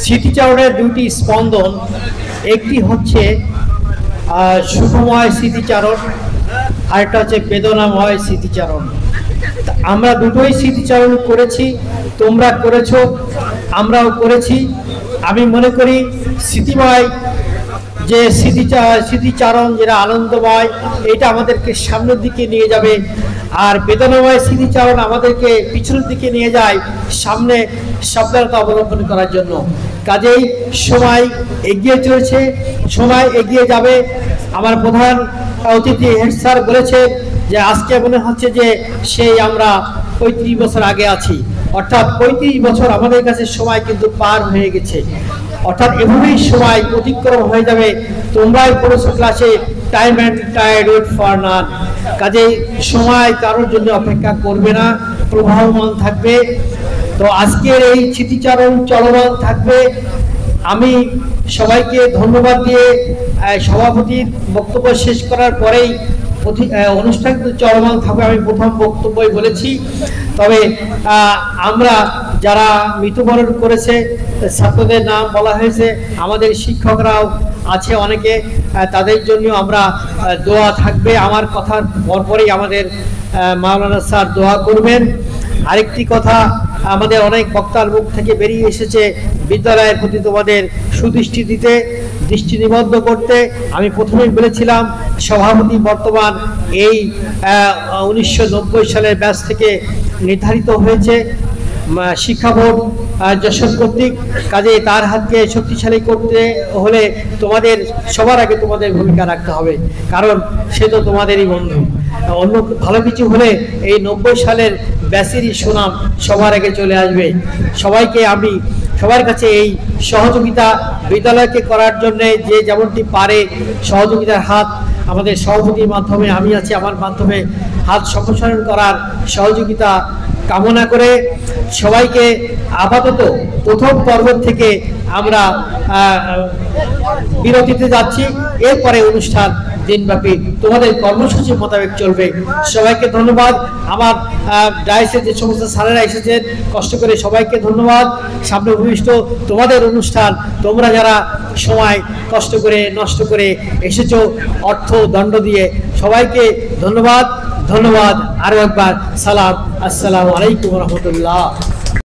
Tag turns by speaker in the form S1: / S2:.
S1: স্মৃতিচারণের দুটি স্পন্দন, একটি হচ্ছে সুখময় স্মৃতিচারণ, আরেকটা হচ্ছে বেদনাময় স্মৃতিচারণ। আমরা দুটোই স্মৃতিচারণ করেছি, তোমরা করেছো, আমরাও করেছি। আমি মনে করি স্মৃতিময় যে স্মৃতিচারণ যেটা আনন্দময়, এটা আমাদেরকে সামনের দিকে নিয়ে যাবে, আর বেদনাময় স্মৃতিচারণ আমাদেরকে পিছনের দিকে নিয়ে যায় সামনে সাবধানতা অবলম্বন করার জন্য। কাজেই সময় এগিয়ে চলেছে, সময় এগিয়ে যাবে। আমার প্রধান অতিথি হেড স্যার বলেছে যে আজকে মনে হচ্ছে যে সেই আমরা 35 বছর আগে আছি, অর্থাৎ 35 বছর আমাদের কাছে সময় কিন্তু পার হয়ে গেছে। অর্থাৎ এভাবেই সময় অতিক্রম হয়ে যাবে। তোমরাই পড়েছো ক্লাসে, time and tide wait for none. কাজেই সময় কারোর জন্য অপেক্ষা করবে না, প্রবাহমান থাকবে। তো আজকের এই স্মৃতিচারণ চলমান থাকবে। আমি সবাইকে ধন্যবাদ দিয়ে সভাপতির বক্তব্য শেষ করার পরেই অনুষ্ঠান চলমান থাকবে, আমি প্রথম বক্তব্যই বলেছি। তবে আমরা যারা মৃত্যুবরণ করেছে ছাত্রদের নাম বলা হয়েছে, আমাদের শিক্ষকরাও আছে অনেকে, তাদের জন্য আমরা দোয়া থাকবে। আমার কথার পরপরই আমাদের মাওলানা স্যার দোয়া করবেন। আরেকটি কথা, আমাদের অনেক বক্তার মুখ থেকে বেরিয়ে এসেছে বিদ্যালয়ের প্রতি তোমাদের সুদৃষ্টি দিতে, দৃষ্টি নিবদ্ধ করতে। আমি প্রথমেই বলেছিলাম সভাপতি বর্তমান এই 1990 সালের ব্যাচ থেকে নির্ধারিত হয়েছে শিক্ষা বোর্ড যশোর কর্তৃক। কাজে তার হাতকে শক্তিশালী করতে হলে তোমাদের সবার আগে তোমাদের ভূমিকা রাখতে হবে, কারণ সে তো তোমাদেরই বন্ধু। অন্য ভালো কিছু হলে এই 90 সালের ব্যাচেরই সুনাম সবার আগে চলে আসবে। সবাইকে আমি সবার কাছে এই সহযোগিতা বিদ্যালয়কে করার জন্য যে যেমনটি পারে সহযোগিতার হাত আমাদের সভাপতির মাধ্যমে, আমি আছি আমার মাধ্যমে, হাত সম্প্রসারণ করার সহযোগিতা কামনা করে সবাইকে আপাতত প্রথম পর্ব থেকে আমরা বিরতিতে যাচ্ছি। এরপরে অনুষ্ঠান দিনব্যাপী তোমাদের কর্মসূচি মোতাবেক চলবে। সবাইকে ধন্যবাদ। আমার ডায়াসে যে সমস্ত স্যারেরা এসেছেন কষ্ট করে, সবাইকে ধন্যবাদ। সামনে ভূমিষ্ঠ তোমাদের অনুষ্ঠান, তোমরা যারা সময় কষ্ট করে নষ্ট করে এসেছো অর্থ দণ্ড দিয়ে, সবাইকে ধন্যবাদ। আরো একবার সালাম, আসসালামু আলাইকুম রহমতুল্লাহ।